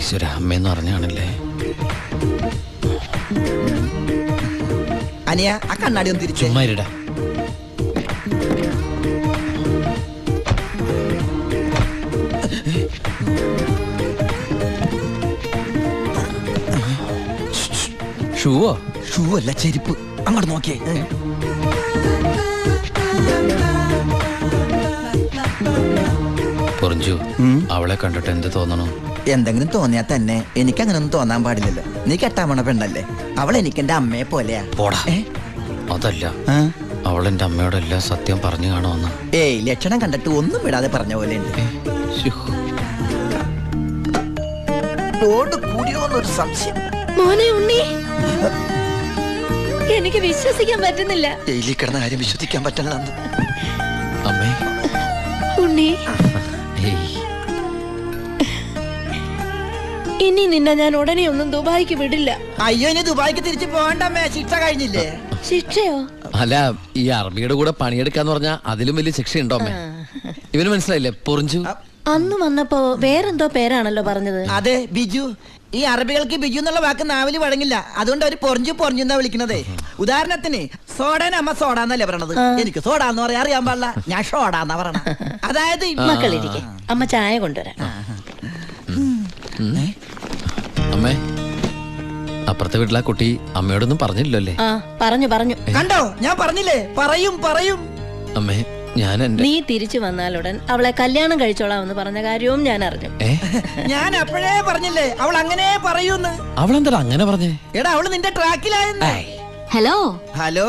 ഈശ്വര, അമ്മയെന്ന് പറഞ്ഞാണല്ലേ. അനിയ ആ കണ്ണാടി ഒന്ന് തിരിച്ചു. ചുമ്മാരിടാ. ഷൂവോ? ഷൂ അല്ല, ചെരുപ്പ്. അങ്ങോട്ട് നോക്കിയേ. പൊറിഞ്ചു, അവളെ കണ്ടിട്ട് എന്ത് തോന്നണു? എന്തെങ്കിലും തോന്നിയാ തന്നെ എനിക്ക് അങ്ങനൊന്നും തോന്നാൻ പാടില്ലല്ലോ. നീ കെട്ടാമണ പെണ്ണല്ലേ. അവൾ എനിക്ക് എന്റെ അമ്മയെ പോലെയാ. പോടാ. അതല്ല, അവളെന്റെ അമ്മയോട് എല്ലാം സത്യം പറഞ്ഞു കാണുമെന്ന്. ഏയ്, ലക്ഷണം കണ്ടിട്ട് ഒന്നും വിടാതെ പറഞ്ഞ പോലെ ഉണ്ട്. കൂടിയോന്നൊരു സംശയം. മോനെ ഉണ്ണി, എനിക്ക് വിശ്വസിക്കാൻ പറ്റുന്നില്ല. ജയിലിൽ കിടന്ന കാര്യം വിശ്വസിക്കാൻ പറ്റില്ല. അമ്മേ. ഉണ്ണി, ഇനി നിന്നെ ഞാൻ ഉടനെ ഒന്നും ദുബായിക്ക് വിടില്ല. അയ്യോ, ഇനി ദുബായിക്ക് തിരിച്ചു പോകണ്ടമ്മേ. ശിക്ഷ കഴിഞ്ഞില്ലേ? ശിക്ഷയോ? അല്ല, ഈ അറബിയുടെ കൂടെ പണിയെടുക്കാന്ന് പറഞ്ഞാ അതിലും വലിയ ശിക്ഷയുണ്ടോ അമ്മേ? ഇവന് മനസ്സിലായില്ലേ പൊറിഞ്ചു? അന്ന് വന്നപ്പോ വേറെന്തോ പേരാണല്ലോ പറഞ്ഞത്. അതെ, ബിജു. ഈ അറബികൾക്ക് ബിജു എന്നുള്ള വാക്ക് നാവില് വഴങ്ങില്ല. അതുകൊണ്ട് അവര് പൊറിഞ്ചു പൊറിഞ്ഞെന്നാ വിളിക്കണതേ. ഉദാഹരണത്തിന് സോഡേനെ അമ്മ സോഡാന്നല്ലേ പറയണത്. എനിക്ക് സോഡാന്ന് പറയാൻ അറിയാൻ പാടില്ല. ഞാൻ ഷോഡാന്നാ പറയണ. അതായത് മക്കളിരിക്കെ, അമ്മ ചായ കൊണ്ടുവരാം. അമ്മേ, അപ്പുറത്തെ വീട്ടിലെ കുട്ടി അമ്മയോടൊന്നും പറഞ്ഞില്ലല്ലേ? പറഞ്ഞു. കണ്ടോ, ഞാൻ പറഞ്ഞില്ലേ, പറയും. അമ്മേ, ഞാൻ നീ തിരിച്ചു വന്നാലുടൻ അവളെ കല്യാണം കഴിച്ചോളാമെന്ന് പറഞ്ഞ കാര്യവും ഞാൻ അറിഞ്ഞു. ഞാൻ അപ്പോഴേ പറഞ്ഞില്ലേ അവൾ അങ്ങനെ പറയൂന്ന്. അവളെന്താ അങ്ങനെ പറഞ്ഞേ? എടാ, അവള് നിന്റെ ട്രാക്കിലായെന്ന്. Hello hello.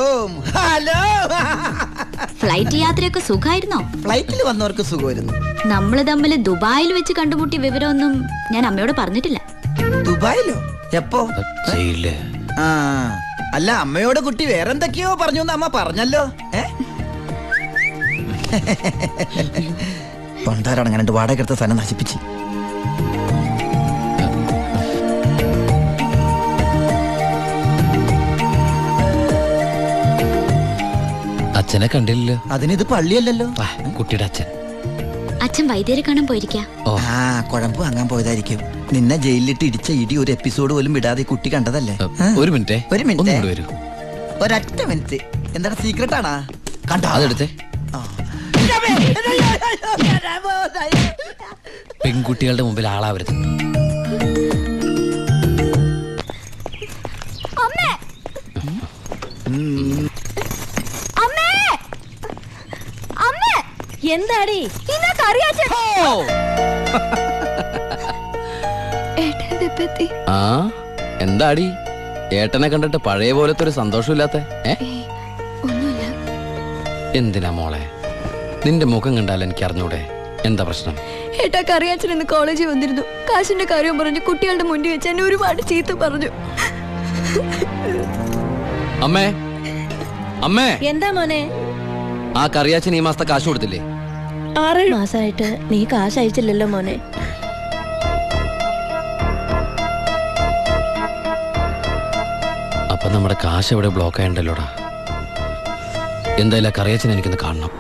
ഫ്ലൈറ്റ് യാത്രയൊക്കെ സുഖമായിരുന്നോ? ഫ്ലൈറ്റിൽ വന്നവർക്ക് സുഖമായിരുന്നു. നമ്മള് തമ്മിൽ ദുബായിൽ വെച്ച് കണ്ടുമുട്ടിയ വിവരമൊന്നും ഞാൻ അമ്മയോട് പറഞ്ഞിട്ടില്ല. ദുബായിലോ? എപ്പോ? അല്ല, അമ്മയോട് കുട്ടി വേറെന്തൊക്കെയോ പറഞ്ഞു അമ്മ പറഞ്ഞല്ലോ. പണ്ടാരടങ്ങാണ്ട് വാടക എടുത്ത സ്ഥലം നശിപ്പിച്ച്. അച്ഛനെ കണ്ടില്ലല്ലോ. അതിനിത് പള്ളിയല്ലല്ലോ. കുട്ടിയുടെ അച്ഛൻ. അച്ഛൻ വൈദ്യരെ കാണാൻ പോയിരിക്കാ. കുഴമ്പ് വാങ്ങാൻ പോയതായിരിക്കും. നിന്നെ ജയിലിലിട്ട് ഇടിച്ച ഇടി ഒരു എപ്പിസോഡ് പോലും വിടാതെ കുട്ടി കണ്ടതല്ലേ. ഒരു മിനിറ്റ്. ഒരൊറ്റ മിനിറ്റ്. എന്താണ് സീക്രട്ട് ആണാ? കണ്ടോ? അതെടുത്തേ. പെൺകുട്ടികളുടെ മുമ്പിൽ ആളാവരുത്. എന്താടി എന്താടി ഏട്ടനെ കണ്ടിട്ട് പഴയ പോലത്തെ ഒരു സന്തോഷമില്ലാത്ത? എന്തിനാ മോളെ? നിന്റെ മുഖം കണ്ടാൽ എനിക്ക് അറിഞ്ഞൂടെ എന്താ പ്രശ്നം? ഏട്ടാ, കറിയാച്ചൻ ഇന്ന് കോളേജിൽ വന്നിരുന്നു. കാശിന്റെ കാര്യം പറഞ്ഞു കുട്ടികളുടെ മുന്നിൽ വെച്ച് എന്നെ ഒരുപാട് ചീത്ത പറഞ്ഞു. അമ്മേ, അമ്മേ. എന്താ മോനെ? ആ കറിയാച്ചൻ ഈ മാസത്തെ കാശ് കൊടുത്തില്ലേ? 6 മാസമായിട്ട് നീ കാശ് അയച്ചില്ലല്ലോ മോനെ. അപ്പൊ നമ്മുടെ കാശ് എവിടെ ബ്ലോക്ക് ആയണ്ടല്ലോടാ. എന്തായാലും കറിയാച്ചൻ എനിക്കൊന്ന് കാണണം.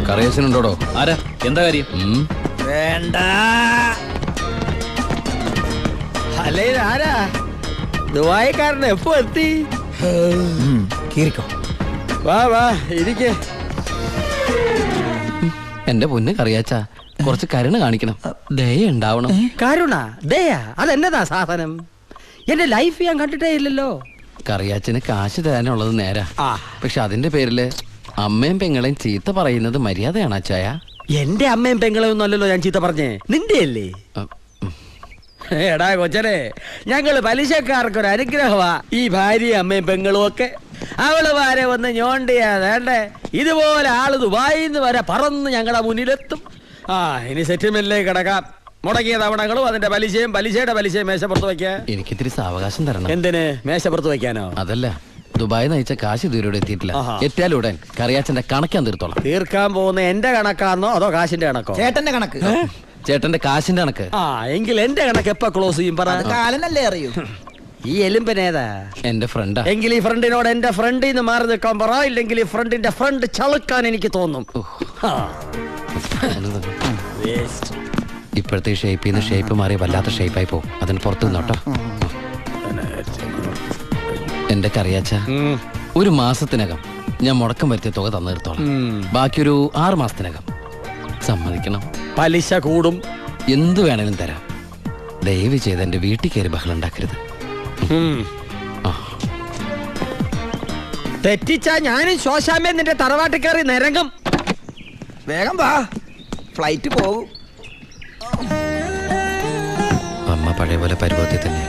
കറിയാച്ചനുണ്ടോടോ? ആരാ? എന്താ കാര്യം? വേണ്ട. അല്ലേ, ആരാ? ദുബായിക്കാരൻ എപ്പോ എത്തി? വാ ഇരിക്കേ. എന്റെ പൊന്ന് കറിയാച്ച, കുറച്ച് കരുണ കാണിക്കണം, ദയ ഉണ്ടാവണം. കരുണ, ദയ, അതെന്നതാ സാധനം? എന്റെ ലൈഫ് ഞാൻ കണ്ടിട്ടേ ഇല്ലല്ലോ. കറിയാച്ചന് കാശ് തരാനുള്ളത് നേരാ. പക്ഷെ അതിന്റെ പേരില് അമ്മയും പെങ്ങളെയും ചീത്ത പറയുന്നത് മര്യാദയാണ് അച്ചായ? എന്റെ അമ്മയും പെങ്ങളെയും ഒന്നും അല്ലല്ലോ ഞാൻ ചീത്ത പറഞ്ഞേ, നിന്റെ അല്ലേ? എടാ കൊച്ചനെ, ഞങ്ങള് പലിശക്കാർക്കൊരു അനുഗ്രഹമാ ഈ ഭാര്യയും അമ്മയും പെങ്ങളും ഒക്കെ. അവള് വരെ വന്ന് ഞോണ്ടിയാ വേണ്ടേ, ഇതുപോലെ ആള് ദുബായിന്ന് വരെ പറന്ന് ഞങ്ങളുടെ മുന്നിലെത്തും. ഇനി സെറ്റിൽമെന്റിലേക്ക് കിടക്കാം. മുടക്കിയ തവണകളും അതിന്റെ പലിശയും പലിശയുടെ പലിശയും മേശപ്പുറത്ത് വയ്ക്കാൻ എനിക്കിത്തിരി സാവകാശം തരണം. എന്തിന്? മേശപ്പുറത്ത് വയ്ക്കാനോ? അതല്ല, ദുബായ് നയിച്ച കാശ് ഇതുവരെ എത്തിയിട്ടില്ല. എത്തിയാലുടൻ കറിയാച്ചന്റെ കണക്കാൻ തീർത്തോളാം. തീർക്കാൻ പോകുന്ന എന്റെ കണക്കാന്നോ അതോ കാശിന്റെ കണക്കോ? ചേട്ടന്റെ കണക്ക്. ചേട്ടന്റെ കാശിന്റെ കണക്ക്. എങ്കിൽ എന്റെ കണക്ക് എപ്പോ ക്ലോസ് ചെയ്യും? പറ. കാലനല്ലേ അറിയൂ. ഈ എലുമ്പനേതാ? എന്റെ ഫ്രണ്ടാ. എങ്കിൽ ഈ ഫ്രണ്ടിനോട് എന്റെ ഫ്രണ്ടിൽ നിന്ന് മാറി നിൽക്കാൻ പറ, ഇല്ലെങ്കിൽ ഈ ഫ്രണ്ടിന്റെ ഫ്രണ്ട് ചളുക്കാൻ എനിക്ക് തോന്നും. ആ. Waste. ഇപ്പോഴത്തെ ഷേപ്പിൽ നിന്ന് ഷേപ്പ് മാറി വല്ലാത്ത ഷേപ്പായി പോകും. അതിന് പുറത്ത് നിന്നോട്ടോ. എന്റെ കറിയാച്ച, ഒരു മാസത്തിനകം ഞാൻ മുടക്കം വരുത്തിയ തുക തന്നു തീർത്തോളാം. ബാക്കിയൊരു 6 മാസത്തിനകം സമ്മതിക്കണം. പലിശ കൂടും. എന്തു വേണേലും തരാം. ദയവ് ചെയ്ത് എന്റെ വീട്ടിൽ കയറി ബഹളം ഉണ്ടാക്കരുത്. തെറ്റിച്ചാ ഞാനും ശോശാമ്മ നിന്റെ തറവാട്ടിൽ കയറി നിരങ്ങും. വേഗം വാ, ഫ്ലൈറ്റ് പോകും. അമ്മ പഴയ പോലെ പരുവത്തിൽ തന്നെ.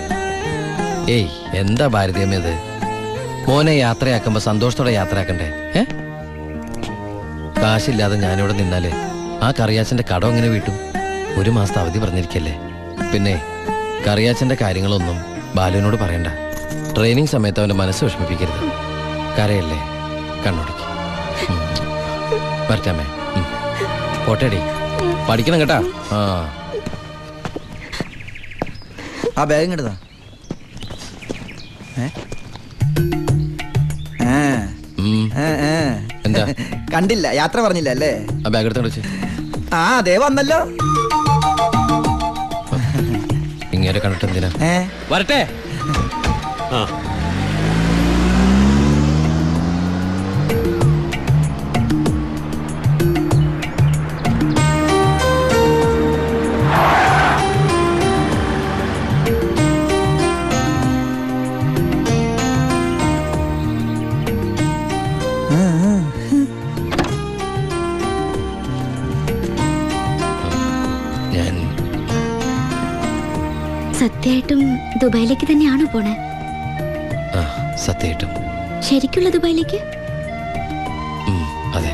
ഏയ്, എന്താ ഭാരതീയമ്മ ഇത്? മോനെ യാത്രയാക്കുമ്പോ സന്തോഷത്തോടെ യാത്രയാക്കണ്ടേ? കാശില്ലാതെ ഞാനിവിടെ നിന്നാലേ ആ കറിയാച്ചന്റെ കടം എങ്ങനെ വീട്ടും? 1 മാസത്തെ അവധി പറഞ്ഞിരിക്കല്ലേ. പിന്നെ കറിയാച്ചന്റെ കാര്യങ്ങളൊന്നും ബാലുവിനോട് പറയണ്ട. ട്രെയിനിങ് സമയത്ത് അവന്റെ മനസ്സ് വിഷമിപ്പിക്കരുത്. കരയല്ലേ, കണ്ണുടിക്ക്. വരട്ടാമേ. പോട്ടേടി, പഠിക്കണം കേട്ടാ. ആ ബാഗ് ഇങ്ങോട്ടാ. എന്താ കണ്ടില്ല, യാത്ര പറഞ്ഞില്ല അല്ലേ? ആ ബാഗ് എടുത്തോണ്ട് വെച്ച്. ആ അതേ വന്നല്ലോ. ഇങ്ങനെ കണ്ടിട്ട് എന്തിനാ? വരട്ടെ. ഞാൻ സത്യമായിട്ടും ദുബായിലേക്ക് തന്നെയാണോ പോണേ? സത്യമായിട്ടും. ശരിക്കുള്ള ദുബായിലേക്ക്? അതെ.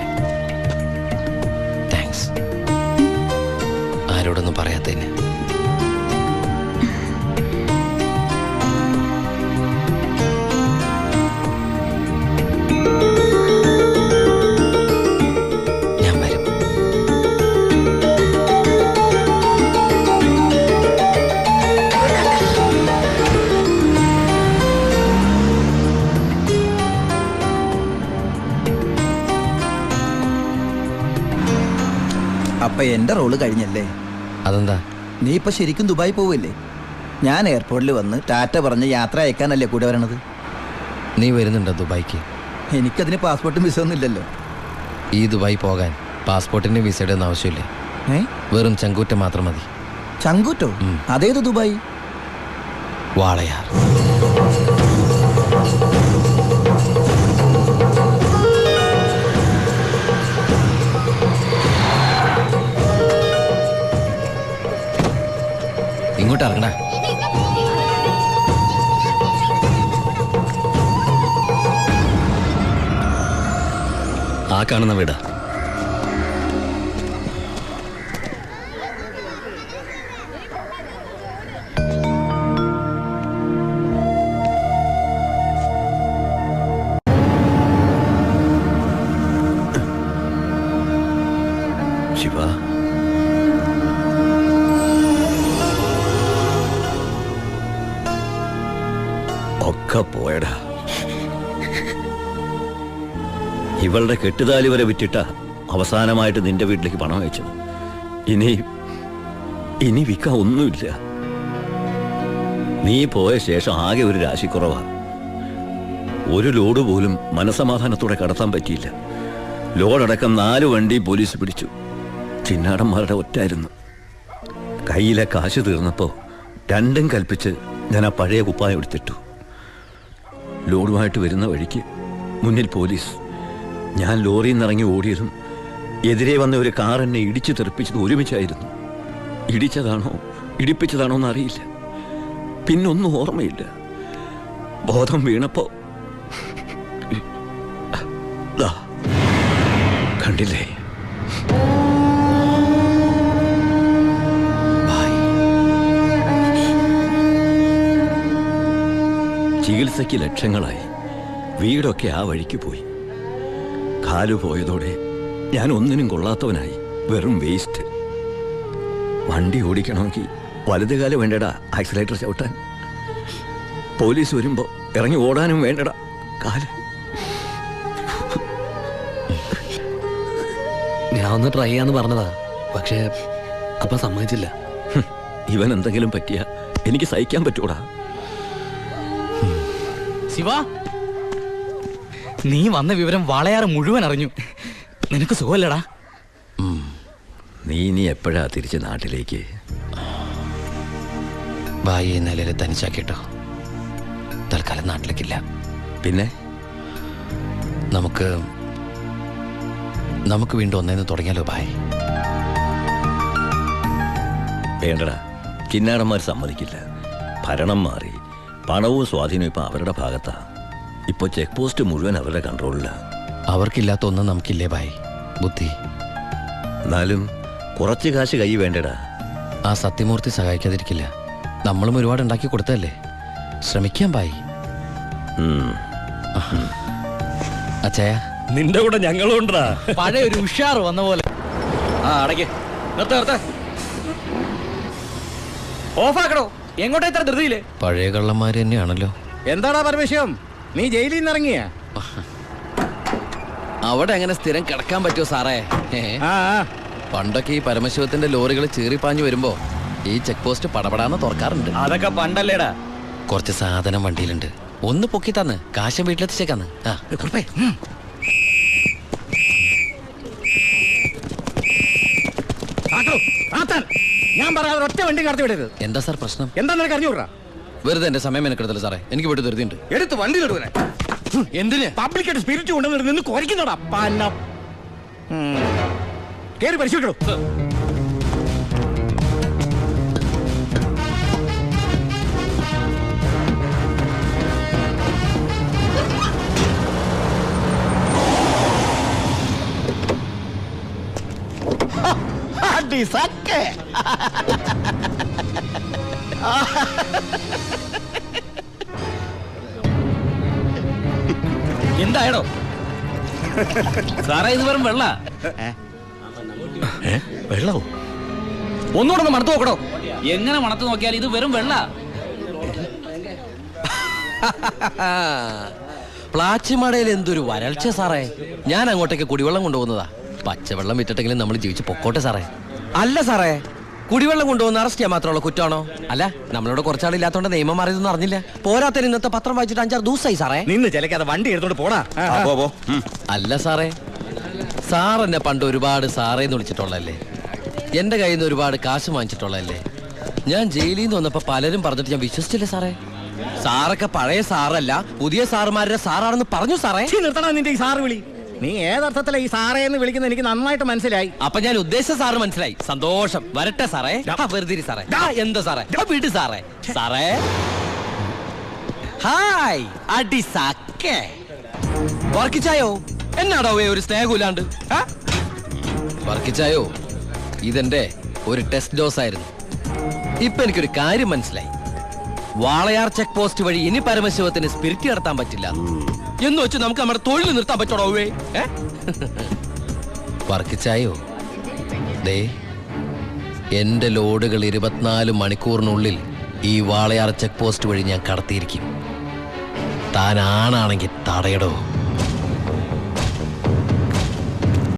താങ്ക്സ്. ആരോടൊന്നും പറയാത്തതിന്. ഞാൻ വരും. അപ്പൊ എന്റെ റോള് കഴിഞ്ഞല്ലേ? അതെന്താ? നീ ഇപ്പൊ ശരിക്കും ദുബായി പോവില്ലേ? ഞാൻ എയർപോർട്ടിൽ വന്ന് ടാറ്റ പറഞ്ഞ് യാത്ര അയക്കാനല്ലേ കൂടെ വരണത്? നീ വരുന്നുണ്ടോ ദുബായിക്ക്? എനിക്കതിന് പാസ്പോർട്ടും വിസ ഒന്നും ഇല്ലല്ലോ. ഈ ദുബായി പോകാൻ പാസ്പോർട്ടിന്റെ വിസയുടെ ഒന്നും ആവശ്യമില്ലേ. വെറും ചങ്കൂറ്റം മാത്രം മതി. ചങ്കൂറ്റോ? അതേത് ദുബായി? വാളയാർ. ഇങ്ങോട്ട് ഇറങ്ങണ. ആ കാണുന്ന വീടാ. ശിവ, ഒക്കെ പോയടാ. ഇവളുടെ കെട്ടുതാലി വരെ വിറ്റിട്ട അവസാനമായിട്ട് നിന്റെ വീട്ടിലേക്ക് പണം അയച്ചത്. ഇനി വിൽക്കാൻ ഒന്നുമില്ല. നീ പോയ ശേഷം ആകെ ഒരു രാശിക്കുറവാ. ഒരു ലോഡ് പോലും മനസമാധാനത്തോടെ കടത്താൻ പറ്റിയില്ല. ലോഡടക്കം 4 വണ്ടി പോലീസ് പിടിച്ചു. ചിന്നാടന്മാരുടെ ഒറ്റായിരുന്നു. കയ്യിലെ കാശ് തീർന്നപ്പോൾ 2ഉം കൽപ്പിച്ച് ഞാൻ ആ പഴയ കുപ്പായം എടുത്തിട്ടു. ലോഡുമായിട്ട് വരുന്ന വഴിക്ക് മുന്നിൽ പോലീസ്. ഞാൻ ലോറിയിൽ നിന്നിറങ്ങി ഓടിയതും എതിരെ വന്ന ഒരു കാർ എന്നെ ഇടിച്ചു തെറിപ്പിച്ചത് ഒരുമിച്ചായിരുന്നു. ഇടിച്ചതാണോ ഇടിപ്പിച്ചതാണോ എന്നറിയില്ല. പിന്നൊന്നും ഓർമ്മയില്ല. ബോധം വീണപ്പോ കണ്ടില്ലേ? ചികിത്സയ്ക്ക് ലക്ഷങ്ങളായി. വീടൊക്കെ ആ വഴിക്ക് പോയി. കാലു പോയതോടെ ഞാൻ ഒന്നിനും കൊള്ളാത്തവനായി. വെറും വേസ്റ്റ്. വണ്ടി ഓടിക്കണമെങ്കിൽ വലതുകാലം വേണ്ടടാ ആക്സിലേറ്റർ ചവിട്ടാൻ. പോലീസ് വരുമ്പോ ഇറങ്ങി ഓടാനും വേണ്ടടാ കാല്. ഞാൻ ഒന്ന് ട്രൈ ചെയ്യാന്ന് പറഞ്ഞതാ, പക്ഷേ അപ്പൊ സമ്മതിച്ചില്ല. ഇവൻ എന്തെങ്കിലും പറ്റിയ എനിക്ക് സഹിക്കാൻ പറ്റൂടാ. ശിവ, നീ വന്ന വിവരം വാളയാറ് മുഴുവൻ അറിഞ്ഞു. നിനക്ക് സുഖമല്ലടാ? നീ ഇനി എപ്പോഴാ തിരിച്ച് നാട്ടിലേക്ക്? ഭായി ഈ നിലയിൽ തനിച്ചാക്കിട്ടോ. തൽക്കാലം നാട്ടിലേക്കില്ല. പിന്നെ നമുക്ക് വീണ്ടും ഒന്നേന്ന് തുടങ്ങിയാലോ ഭായ്? വേണ്ടടാ, കിന്നാരന്മാർ സമ്മതിക്കില്ല. ഭരണം മാറി, പണവും സ്വാധീനവും ഇപ്പൊ അവരുടെ ഭാഗത്താ. ഇപ്പൊ ചെക്ക് പോസ്റ്റ് മുഴുവൻ അവരുടെ കൺട്രോളിലാ. അവർക്കില്ലാത്ത ഒന്നും നമുക്കില്ലേ ഭായ്? ബുദ്ധി. എന്നാലും കുറച്ച് കാശ് കൈ വേണ്ടടാ. ആ സത്യമൂർത്തി സഹായിക്കാതിരിക്കില്ല. നമ്മളും ഒരുപാട് ഉണ്ടാക്കി കൊടുത്തല്ലേ. ശ്രമിക്കാം ഭായ്. അച്ഛയ, നിന്റെ കൂടെ ഞങ്ങളും ഉണ്ടാ. പഴയ ഒരു ഉഷാർ വന്ന പോലെ. ആ അടയ്ക്ക്, ഓഫാക്കടോ. എങ്ങോട്ടാ ഇത്ര ധൃതിയില്? പഴയ കള്ളന്മാര് തന്നെയാണല്ലോ. എന്താടാ പരമേശ്വരം, നീ ജയിലിൽ നിന്ന് ഇറങ്ങിയ? അവിടെ എങ്ങനെ സ്ഥിരം കിടക്കാൻ പറ്റുമോ സാറേ? പണ്ടൊക്കെ ഈ പരമശിവത്തിന്റെ ലോറികൾ ചീറിപ്പാഞ്ഞു വരുമ്പോ ഈ ചെക്ക് പോസ്റ്റ് പടപടാന്ന് തുറക്കാറുണ്ട്. അതൊക്കെ പണ്ടല്ലേടാ. കുറച്ച് സാധനം വണ്ടിയിലുണ്ട്, ഒന്ന് പൊക്കി തന്ന് കാശം വീട്ടിലെത്തിച്ചേക്കാന്ന്. ഞാൻ പറയാതെ ഒറ്റ വണ്ടി കടത്തി വിടരുത്. എന്താ സാർ പ്രശ്നം? എന്താ നിനക്ക് അറിഞ്ഞൂടാ? വെറുതെ എന്റെ സമയം മെനക്കെടുത്തല്ലോ സാറേ. എനിക്ക് വീട്ടിൽ ധൃതിയുണ്ട്. എടുത്ത് വണ്ടി തൊടുവനെ. എന്തിന്? പബ്ലിക്കായിട്ട് സ്പിരിറ്റ് കൊണ്ടുവന്നിട്ട് നിന്ന് കുറയ്ക്കുന്നോടാ പന്നം. കേറി പരിശോധിക്കണോ? എന്തായടോ സാറേ? ഇത് വെറും വെള്ള. വെള്ളമോ? ഒന്നുകൂടെ ഒന്ന് മണത്ത് നോക്കടോ. എങ്ങനെ മണത്ത് നോക്കിയാൽ ഇത് വെറും വെള്ള. പ്ലാച്ചിമടയിൽ എന്തൊരു വരൾച്ച സാറേ. ഞാൻ അങ്ങോട്ടേക്ക് കുടിവെള്ളം കൊണ്ടുപോകുന്നതാ. പച്ചവെള്ളം വിറ്റിട്ടെങ്കിലും നമ്മൾ ജീവിച്ച് പൊക്കോട്ടെ സാറേ. അല്ല സാറേ, കുടിവെള്ളം കൊണ്ടുപോകുന്ന അറസ്റ്റ് ചെയ്യാൻ മാത്രമുള്ള കുറ്റമാണോ? അല്ല, നമ്മളോട് കുറച്ചാളില്ലാത്തോണ്ട് നിയമം മാറിയതൊന്നും അറിഞ്ഞില്ല. പോരാത്തതിന് ഇന്നത്തെ പത്രം വായിച്ചിട്ട് 5-6 ദിവസമായി സാറേ. നിന്ന് ചിലക്കാതെ വണ്ടി എടുത്തോണ്ട് പോടാ. അല്ല സാറേ, സാർ എന്നെ പണ്ട് ഒരുപാട് സാറേന്ന് വിളിച്ചിട്ടുള്ളല്ലേ. എന്റെ കയ്യിൽ നിന്ന് ഒരുപാട് കാശ് വാങ്ങിച്ചിട്ടുള്ളല്ലേ. ഞാൻ ജയിലിൽ നിന്ന് വന്നപ്പോ പലരും പറഞ്ഞിട്ട് ഞാൻ വിശ്വസിച്ചില്ലേ സാറേ. സാറൊക്കെ പഴയ സാറല്ല, പുതിയ സാറുമാരുടെ സാറാണെന്ന് പറഞ്ഞു സാറേ. നിർത്തണം നിന്റെ ഈ സാറ് വിളി. നീ ഏതർത്ഥത്തിലാ ഈ സാറേ എന്ന് വിളിക്കുന്നത് എനിക്ക് നന്നായിട്ട് മനസ്സിലായി. അപ്പൊ ഞാൻ ഉദ്ദേശിച്ച സാറ് മനസ്സിലായി. സന്തോഷം. വരട്ടെ സാറേ. വെറുതെ സാറേ. എന്താ സാറേ? വീട് സാറേ. സാറേ ഹായ്. അടി സാക്കേ വർക്കിച്ചായോ? എന്നാടോ ഒരു സ്നേഹമില്ലാണ്ട്? വർക്കിച്ചായോ, ഇതെന്റെ ഒരു ടെസ്റ്റ് ഡോസ് ആയിരുന്നു. ഇപ്പൊ എനിക്കൊരു കാര്യം മനസ്സിലായി. വാളയാർ ചെക്ക് പോസ്റ്റ് വഴി ഇനി പരമശിവത്തിന് സ്പിരിറ്റ് നടത്താൻ പറ്റില്ല എന്ന് വെച്ച് നമുക്ക് നമ്മുടെ തൊഴിൽ നിർത്താൻ പറ്റണോ? വർക്കിച്ചായോ, ദേ എന്റെ ലോഡുകൾ 24 മണിക്കൂറിനുള്ളിൽ ഈ വാളയാർ ചെക്ക് പോസ്റ്റ് വഴി ഞാൻ കടത്തിയിരിക്കും. താൻ ആണാണെങ്കിൽ തടയടോ.